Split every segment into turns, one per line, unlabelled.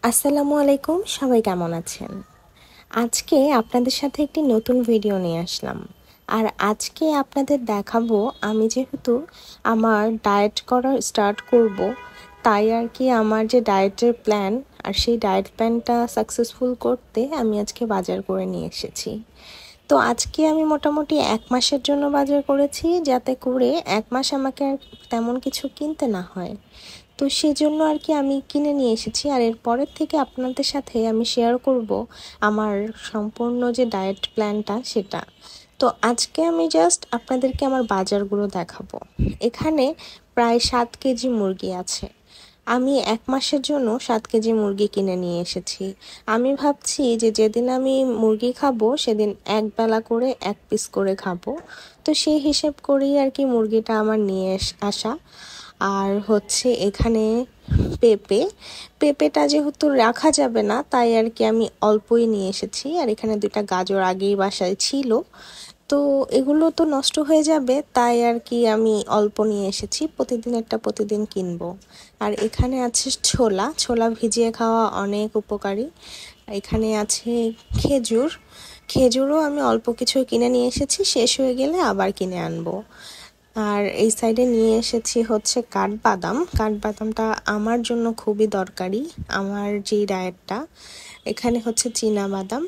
আসসালামু আলাইকুম, সবাই কেমন আছেন? আজকে আপনাদের সাথে একটি নতুন ভিডিও নিয়ে আসলাম। আর আজকে আপনাদের দেখাবো আমি যেহেতু আমার ডায়েট করা স্টার্ট করব, তাই আর কি আমার যে ডায়েটের প্ল্যান আর সেই ডায়েট প্ল্যানটা সাকসেসফুল করতে আমি আজকে বাজার করে নিয়ে এসেছি। তো আজকে আমি মোটামুটি 1 মাসের জন্য বাজার করেছি, যাতে করে 1 মাস আমাকে আর তেমন কিছু কিনতে না হয়। তো সেজন্য আর কি আমি কিনে নিয়ে এসেছি, আর এর পরের থেকে আপনাদের সাথে আমি শেয়ার করব আমার সম্পূর্ণ যে ডায়েট প্ল্যানটা সেটা। তো আজকে আমি জাস্ট আপনাদেরকে আমার বাজারগুলো দেখাবো। এখানে প্রায় 7 কেজি মুরগি আছে। আমি 1 মাসের জন্য 7 কেজি মুরগি কিনে নিয়ে এসেছি। আমি ভাবছি যে যেদিন আমি মুরগি খাবো সেদিন এক বেলা করে 1 পিস করে খাবো। তো সেই হিসেব করেই আর কি মুরগিটা আমার নিয়ে আসা। আর হচ্ছে এখানে পেঁপেটা যেহেতু রাখা যাবে না, তাই আর কি আমি অল্পই নিয়ে এসেছি। আর এখানে 2টা গাজর আগেই বাসায় ছিল, তো এগুলো তো নষ্ট হয়ে যাবে, তাই আর কি আমি অল্প নিয়ে এসেছি। প্রতিদিনেরটা প্রতিদিন কিনবো। আর এখানে আছে ছোলা ভিজিয়ে খাওয়া অনেক উপকারী। এখানে আছে খেজুরও আমি অল্প কিছু কিনে নিয়ে এসেছি, শেষ হয়ে গেলে আবার কিনে আনবো। আর এই সাইডে নিয়ে এসেছি হচ্ছে কাঠবাদামটা আমার জন্য খুবই দরকারি, আমার যেই ডায়েটটা। এখানে হচ্ছে চীনা বাদাম,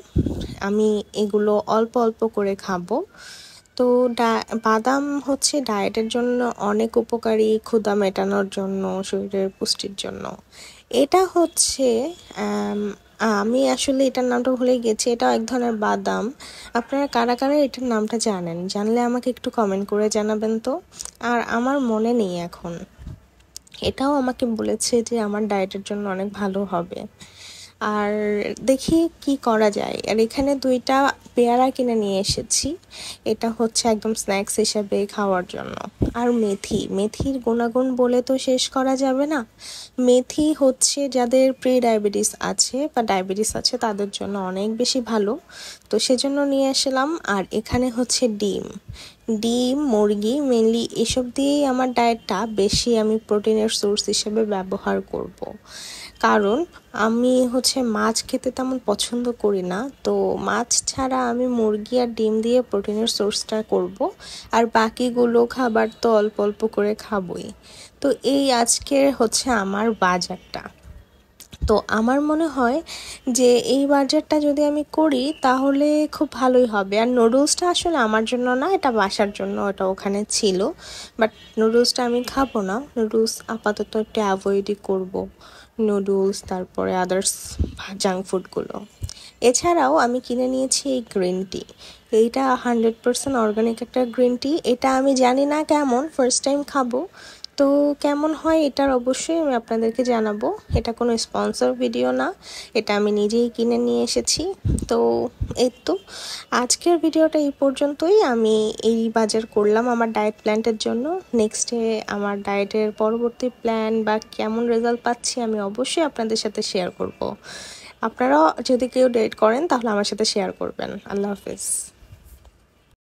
আমি এগুলো অল্প অল্প করে খাবো। তো বাদাম হচ্ছে ডায়েটের জন্য অনেক উপকারী, ক্ষুধা মেটানোর জন্য, শরীরের পুষ্টির জন্য। এটা হচ্ছে আমি আসলে এটার নামটা ভুলে গেছি, এটা এক ধরনের বাদাম। আপনারা কারা কারা এটার নামটা জানলে আমাকে একটু কমেন্ট করে জানাবেন তো। আর আমার মনে নেই এখন। এটাও আমাকে বলেছে যে আমার ডায়েটের জন্য অনেক ভালো হবে। আর দেখি কি করা যায়। আর এখানে 2টা পেয়ারা কিনে নিয়ে এসেছি, এটা হচ্ছে একদম স্ন্যাক্স হিসেবে খাওয়ার জন্য। আর মেথির গুণাগুণ বলে তো শেষ করা যাবে না। মেথি হচ্ছে যাদের প্রি ডায়াবেটিস আছে বা ডায়াবেটিস আছে তাদের জন্য অনেক বেশি ভালো, তো সেজন্য নিয়ে আসলাম। আর এখানে হচ্ছে ডিম মুরগি মেনলি এসব দিয়েই আমার ডায়েটটা বেশি আমি প্রোটিনের সোর্স হিসেবে ব্যবহার করব। কারণ আমি হচ্ছে মাছ খেতে তেমন পছন্দ করি না, তো মাছ ছাড়া আমি মুরগি আর ডিম দিয়ে প্রোটিনের সোর্সটা করব। আর বাকিগুলো খাবার তো অল্প অল্প করে খাবই। তো এই আজকের হচ্ছে আমার বাজারটা। তো আমার মনে হয় যে এই বাজারটা যদি আমি করি তাহলে খুব ভালোই হবে। আর নুডলসটা আসলে আমার জন্য না, এটা বাসার জন্য, এটা ওখানে ছিল। বাট নুডলসটা আমি খাবো না, নুডলস আপাতত একটু অ্যাভয়েডই করব। নুডলস তারপরে আদার্স জাঙ্ক ফুডগুলো। এছাড়াও আমি কিনে নিয়েছি এই গ্রিন টি। এইটা 100% অর্গানিক একটা গ্রিন টি। এটা আমি জানি না কেমন, ফার্স্ট টাইম খাবো। তো কেমন হয় এটার অবশ্যই আমি আপনাদেরকে জানাবো। এটা কোনো স্পন্সর ভিডিও না, এটা আমি নিজেই কিনে নিয়ে এসেছি। তো এই তো আজকের ভিডিওটা এই পর্যন্তই। আমি এই বাজার করলাম আমার ডায়েট প্ল্যানের জন্য। নেক্সটে আমার ডায়েটের পরবর্তী প্ল্যান বা কেমন রেজাল্ট পাচ্ছি আমি অবশ্যই আপনাদের সাথে শেয়ার করব। আপনারাও যদি কেউ ডায়েট করেন তাহলে আমার সাথে শেয়ার করবেন। আল্লাহ হাফেজ।